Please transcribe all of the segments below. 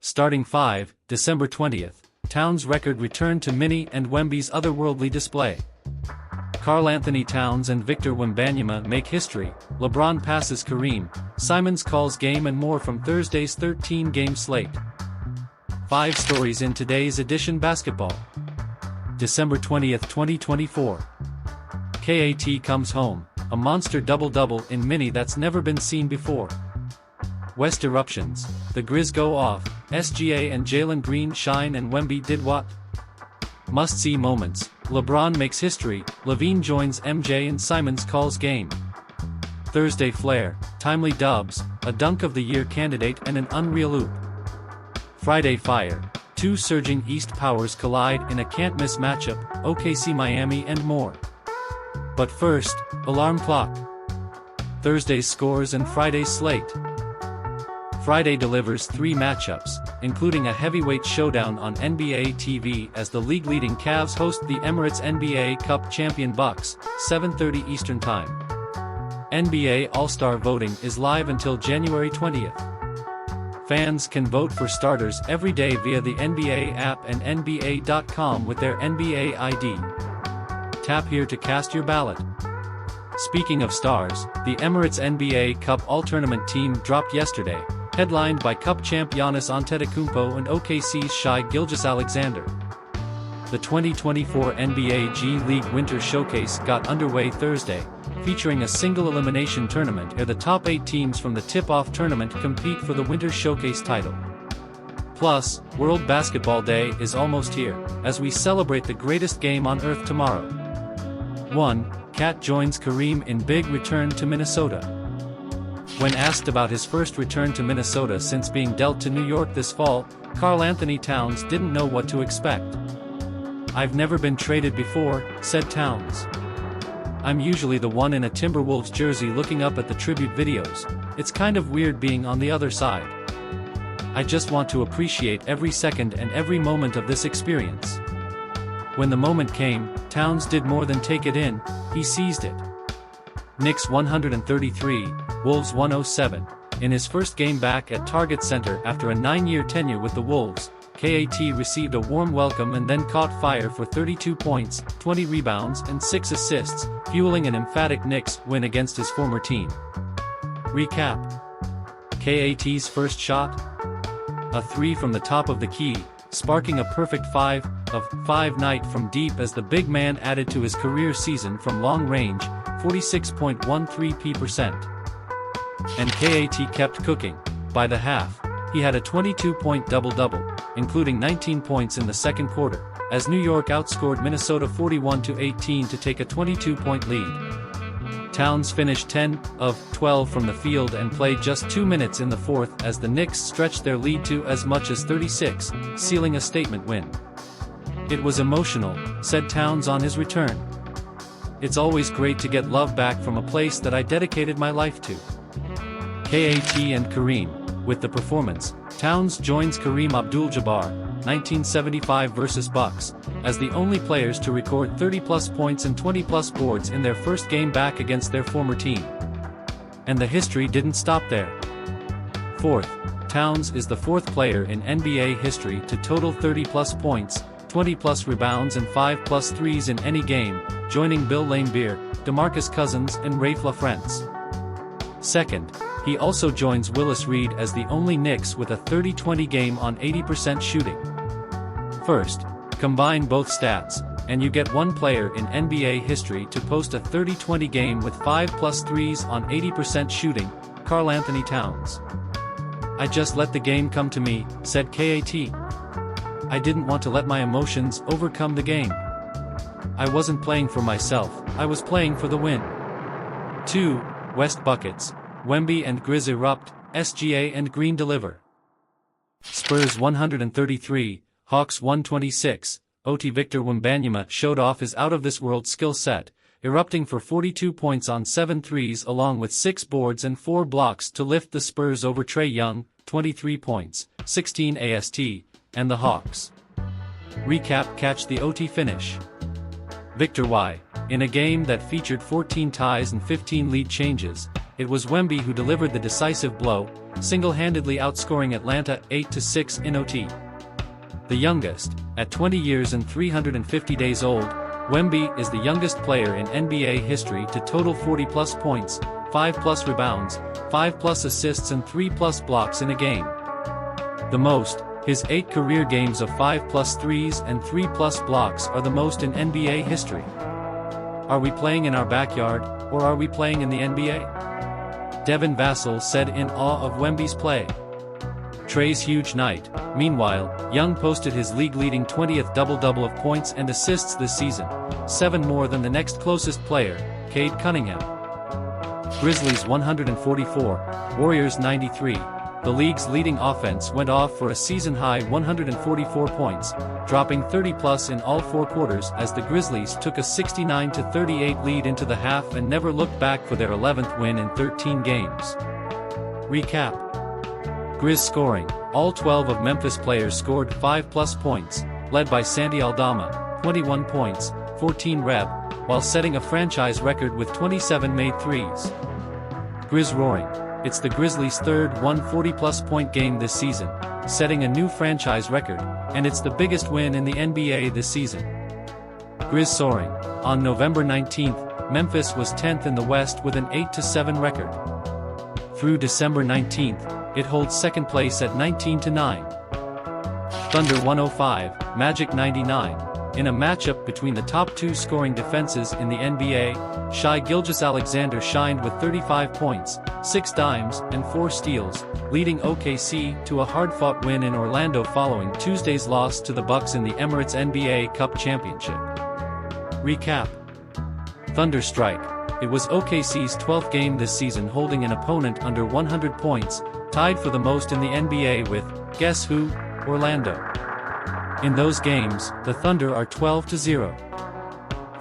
Starting 5, December 20th, Towns' record returned to Minny and Wemby's otherworldly display. Karl-Anthony Towns and Victor Wembanyama make history, LeBron passes Kareem, Simons calls game and more from Thursday's 13-game slate. 5 stories in today's edition basketball. December 20th, 2024. KAT comes home, a monster double-double in Minny that's never been seen before. West Eruptions, the Grizz go off, SGA and Jalen Green shine and Wemby did what? Must-see moments, LeBron makes history, LaVine joins MJ and Simons calls game. Thursday Flair, timely dubs, a dunk of the year candidate and an unreal oop. Friday Fire, 2 surging East powers collide in a can't-miss matchup, OKC-Miami and more. But first, alarm clock. Thursday's scores and Friday's slate. Friday delivers 3 matchups, including a heavyweight showdown on NBA TV as the league-leading Cavs host the Emirates NBA Cup champion Bucks, 7:30 Eastern Time. NBA All-Star voting is live until January 20th. Fans can vote for starters every day via the NBA app and NBA.com with their NBA ID. Tap here to cast your ballot. Speaking of stars, the Emirates NBA Cup All-Tournament team dropped yesterday, headlined by Cup champ Giannis Antetokounmpo and OKC's Shai Gilgeous-Alexander. The 2024 NBA G League Winter Showcase got underway Thursday, featuring a single elimination tournament where the top 8 teams from the tip-off tournament compete for the Winter Showcase title. Plus, World Basketball Day is almost here, as we celebrate the greatest game on earth tomorrow. 1. Cat joins Kareem in big return to Minnesota. When asked about his first return to Minnesota since being dealt to New York this fall, Karl-Anthony Towns didn't know what to expect. "I've never been traded before," said Towns. "I'm usually the one in a Timberwolves jersey looking up at the tribute videos. It's kind of weird being on the other side. I just want to appreciate every second and every moment of this experience." When the moment came, Towns did more than take it in, he seized it. Knicks 133, Wolves 107. In his first game back at Target Center after a 9-year tenure with the Wolves, KAT received a warm welcome and then caught fire for 32 points, 20 rebounds and 6 assists, fueling an emphatic Knicks win against his former team. Recap. KAT's first shot? A 3 from the top of the key, sparking a perfect 5 of 5 night from deep as the big man added to his career season from long range, 46.13%. And KAT kept cooking. By the half, he had a 22-point double-double, including 19 points in the second quarter, as New York outscored Minnesota 41-18 to take a 22-point lead. Towns finished 10 of 12 from the field and played just 2 minutes in the fourth as the Knicks stretched their lead to as much as 36, sealing a statement win. "It was emotional," said Towns on his return. "It's always great to get love back from a place that I dedicated my life to." KAT and Kareem. With the performance, Towns joins Kareem Abdul-Jabbar, 1975 vs. Bucks, as the only players to record 30-plus points and 20-plus boards in their first game back against their former team. And the history didn't stop there. Fourth, Towns is the 4th player in NBA history to total 30-plus points, 20-plus rebounds and 5-plus threes in any game, joining Bill Laimbeer, DeMarcus Cousins and Raef LaFrentz. Second, he also joins Willis Reed as the only Knicks with a 30-20 game on 80% shooting. First, combine both stats, and you get one player in NBA history to post a 30-20 game with 5-plus threes on 80% shooting, Karl-Anthony Towns. "I just let the game come to me," said KAT. "I didn't want to let my emotions overcome the game. I wasn't playing for myself, I was playing for the win." 2. West buckets. Wemby and Grizz erupt, SGA and Green deliver. Spurs 133, Hawks 126, OT Victor Wembanyama showed off his out-of-this-world skill set, erupting for 42 points on 7 threes along with 6 boards and 4 blocks to lift the Spurs over Trae Young, 23 points, 16 AST, and the Hawks. Recap. Catch the OT finish. Victor Y. In a game that featured 14 ties and 15 lead changes, it was Wemby who delivered the decisive blow, single-handedly outscoring Atlanta 8-6 in OT. The youngest, at 20 years and 350 days old, Wemby is the youngest player in NBA history to total 40-plus points, 5-plus rebounds, 5-plus assists and 3-plus blocks in a game. The most, his 8 career games of 5-plus threes and 3-plus blocks are the most in NBA history. Are we playing in our backyard, or are we playing in the NBA? Devin Vassell said in awe of Wemby's play. Trey's huge night. Meanwhile, Young posted his league-leading 20th double-double of points and assists this season, 7 more than the next closest player, Cade Cunningham. Grizzlies 144, Warriors 93. The league's leading offense went off for a season-high 144 points, dropping 30-plus in all 4 quarters as the Grizzlies took a 69-38 lead into the half and never looked back for their 11th win in 13 games. Recap. Grizz scoring. All 12 of Memphis players scored 5-plus points, led by Santi Aldama, 21 points, 14 reb, while setting a franchise record with 27 made threes. Grizz roaring. It's the Grizzlies' third 140-plus point game this season, setting a new franchise record, and it's the biggest win in the NBA this season. Grizz soaring. On November 19th, Memphis was 10th in the West with an 8-7 record. Through December 19th, it holds second place at 19-9. Thunder 105, Magic 99. In a matchup between the top 2 scoring defenses in the NBA, Shai Gilgeous-Alexander shined with 35 points, 6 dimes, and 4 steals, leading OKC to a hard-fought win in Orlando following Tuesday's loss to the Bucks in the Emirates NBA Cup Championship. Recap. Thunder strike. It was OKC's 12th game this season holding an opponent under 100 points, tied for the most in the NBA with, guess who? Orlando. In those games, the Thunder are 12-0.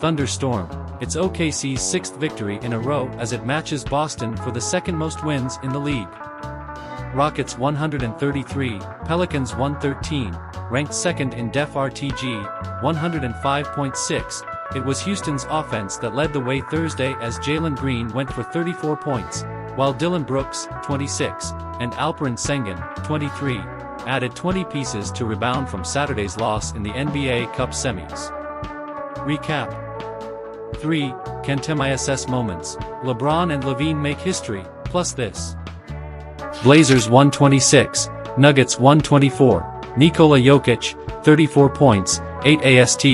Thunderstorm. It's OKC's 6th victory in a row as it matches Boston for the second most wins in the league. Rockets 133, Pelicans 113, ranked second in Def RTG, 105.6. It was Houston's offense that led the way Thursday as Jalen Green went for 34 points, while Dillon Brooks, 26, and Alperen Sengun, 23, added 20 pieces to rebound from Saturday's loss in the NBA Cup semis. Recap. 3. Can't-miss moments. LeBron and LaVine make history, plus this. Blazers 126, Nuggets 124, Nikola Jokic, 34 points, 8 AST,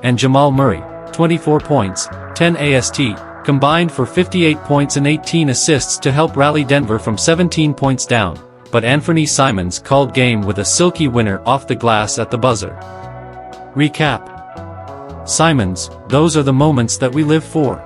and Jamal Murray, 24 points, 10 AST, combined for 58 points and 18 assists to help rally Denver from 17 points down, but Anthony Simons called game with a silky winner off the glass at the buzzer. Recap. Simons, those are the moments that we live for.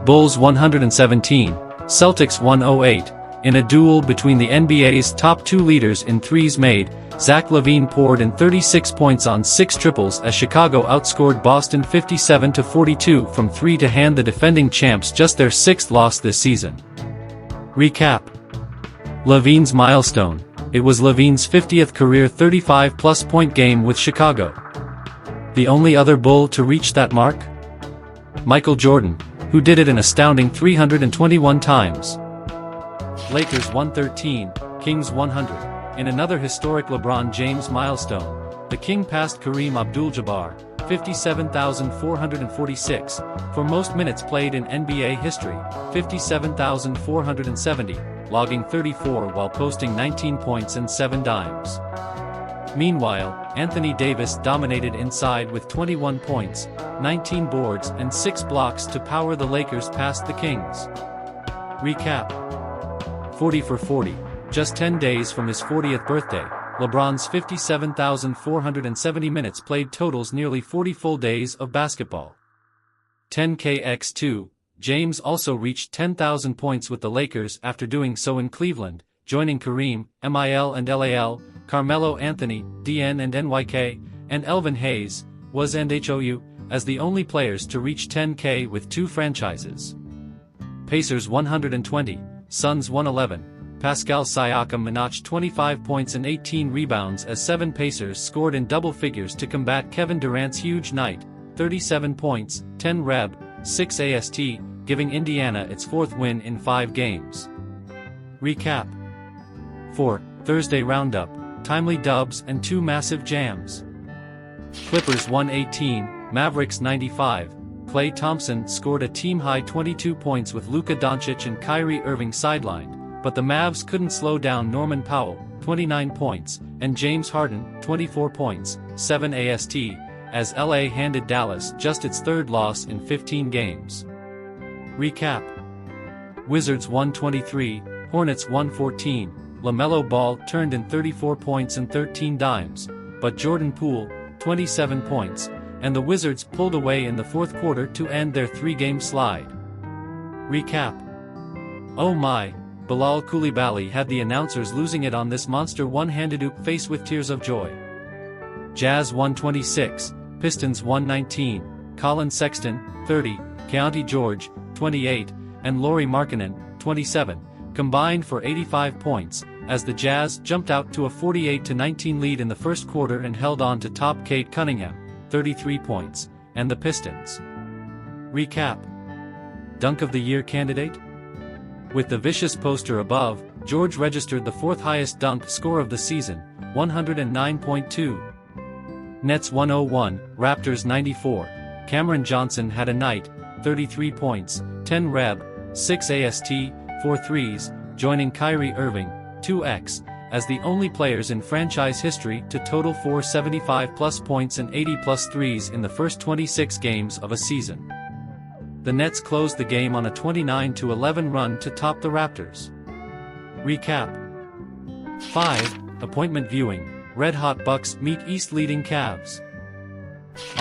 Bulls 117, Celtics 108. In a duel between the NBA's top 2 leaders in threes made, Zach LaVine poured in 36 points on 6 triples as Chicago outscored Boston 57-42 from 3 to hand the defending champs just their 6th loss this season. Recap. LaVine's milestone. It was LaVine's 50th career 35-plus point game with Chicago. The only other Bull to reach that mark? Michael Jordan, who did it an astounding 321 times. Lakers 113, Kings 100. In another historic LeBron James milestone, the King passed Kareem Abdul-Jabbar, 57,446, for most minutes played in NBA history, 57,470, logging 34 while posting 19 points and 7 dimes. Meanwhile, Anthony Davis dominated inside with 21 points, 19 boards and 6 blocks to power the Lakers past the Kings. Recap. 40 for 40. Just 10 days from his 40th birthday, LeBron's 57,470 minutes played totals nearly 40 full days of basketball. 10K×2, James also reached 10,000 points with the Lakers after doing so in Cleveland, joining Kareem, MIL and LAL, Carmelo Anthony, DN and NYK, and Elvin Hayes, was and HOU, as the only players to reach 10K with 2 franchises. Pacers 120, Suns 111. Pascal Siakam notched 25 points and 18 rebounds as 7 Pacers scored in double figures to combat Kevin Durant's huge night, 37 points, 10 reb, 6 AST, giving Indiana its 4th win in 5 games. Recap. 4. Thursday Roundup, timely dubs and 2 massive jams. Clippers 118, Mavericks 95. Klay Thompson scored a team-high 22 points with Luka Doncic and Kyrie Irving sidelined, but the Mavs couldn't slow down Norman Powell, 29 points, and James Harden, 24 points, 7 AST, as LA handed Dallas just its 3rd loss in 15 games. Recap. Wizards 123, Hornets 114, LaMelo Ball turned in 34 points and 13 dimes, but Jordan Poole, 27 points, and the Wizards pulled away in the 4th quarter to end their 3-game slide. Recap. Oh my, Bilal Coulibaly had the announcers losing it on this monster one-handed oop face with tears of joy. Jazz 126, Pistons 119, Colin Sexton, 30, Keontae George, 28, and Lauri Markkanen, 27, combined for 85 points, as the Jazz jumped out to a 48-19 lead in the 1st quarter and held on to top Cade Cunningham, 33 points, and the Pistons. Recap. Dunk of the Year candidate? With the vicious poster above, George registered the 4th highest dunk score of the season, 109.2. Nets 101, Raptors 94. Cameron Johnson had a night, 33 points, 10 reb, 6 AST, 4 threes, joining Kyrie Irving, 2x, as the only players in franchise history to total 475-plus points and 80-plus threes in the first 26 games of a season. The Nets closed the game on a 29-11 run to top the Raptors. Recap. 5. Appointment viewing, Red Hot Bucks meet East leading Cavs.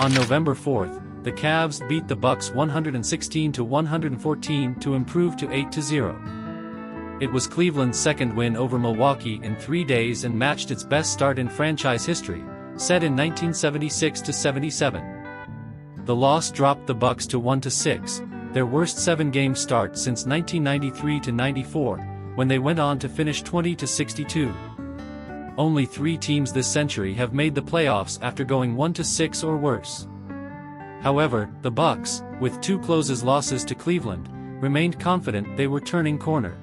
On November 4th, the Cavs beat the Bucks 116-114 to improve to 8-0. It was Cleveland's 2nd win over Milwaukee in 3 days and matched its best start in franchise history, set in 1976-77. The loss dropped the Bucks to 1-6, their worst 7-game start since 1993-94, when they went on to finish 20-62. Only 3 teams this century have made the playoffs after going 1-6 or worse. However, the Bucks, with 2 close losses to Cleveland, remained confident they were turning corner.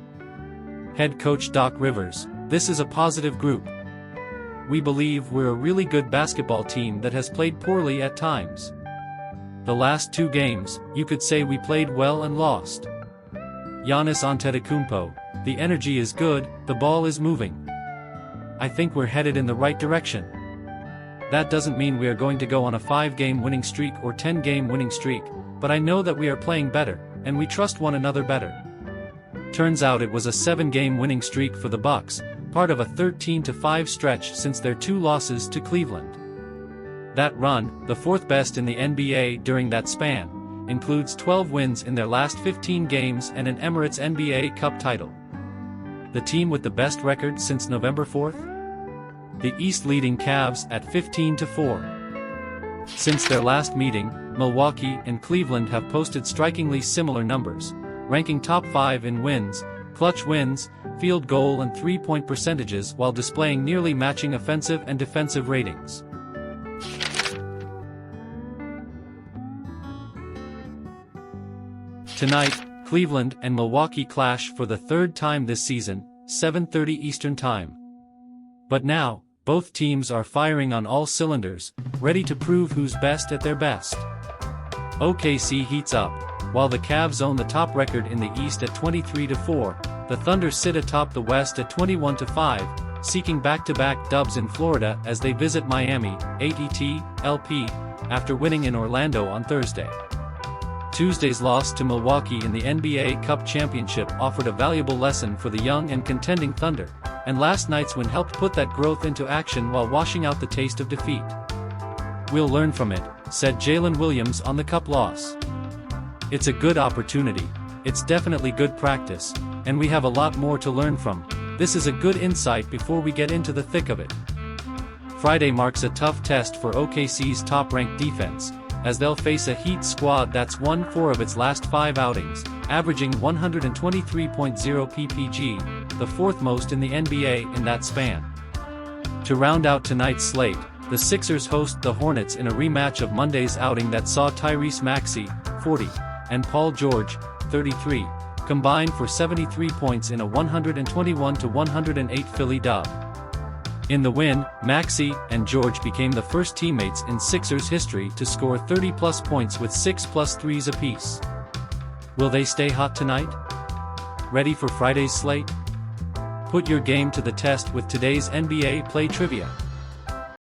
Head coach Doc Rivers, "This is a positive group. We believe we're a really good basketball team that has played poorly at times. The last 2 games, you could say we played well and lost. Giannis Antetokounmpo, the energy is good, the ball is moving. I think we're headed in the right direction. That doesn't mean we are going to go on a 5-game winning streak or 10-game winning streak, but I know that we are playing better, and we trust one another better." Turns out it was a 7-game winning streak for the Bucks, part of a 13-5 stretch since their 2 losses to Cleveland. That run, the 4th best in the NBA during that span, includes 12 wins in their last 15 games and an Emirates NBA Cup title. The team with the best record since November 4th? The East leading Cavs at 15-4. Since their last meeting, Milwaukee and Cleveland have posted strikingly similar numbers, ranking top 5 in wins, clutch wins, field goal and 3-point percentages while displaying nearly matching offensive and defensive ratings. Tonight, Cleveland and Milwaukee clash for the 3rd time this season, 7:30 Eastern Time. But now, both teams are firing on all cylinders, ready to prove who's best at their best. OKC heats up. While the Cavs own the top record in the East at 23-4, the Thunder sit atop the West at 21-5, seeking back-to-back dubs in Florida as they visit Miami, 8-LP, after winning in Orlando on Thursday. Tuesday's loss to Milwaukee in the NBA Cup Championship offered a valuable lesson for the young and contending Thunder, and last night's win helped put that growth into action while washing out the taste of defeat. "We'll learn from it," said Jalen Williams on the Cup loss. "It's a good opportunity, it's definitely good practice, and we have a lot more to learn from. This is a good insight before we get into the thick of it." Friday marks a tough test for OKC's top-ranked defense, as they'll face a Heat squad that's won 4 of its last 5 outings, averaging 123.0 ppg, the 4th most in the NBA in that span. To round out tonight's slate, the Sixers host the Hornets in a rematch of Monday's outing that saw Tyrese Maxey, 40, and Paul George, 33, combined for 73 points in a 121-108 Philly dub. In the win, Maxey and George became the first teammates in Sixers history to score 30-plus points with 6+ threes apiece. Will they stay hot tonight? Ready for Friday's slate? Put your game to the test with today's NBA Play Trivia.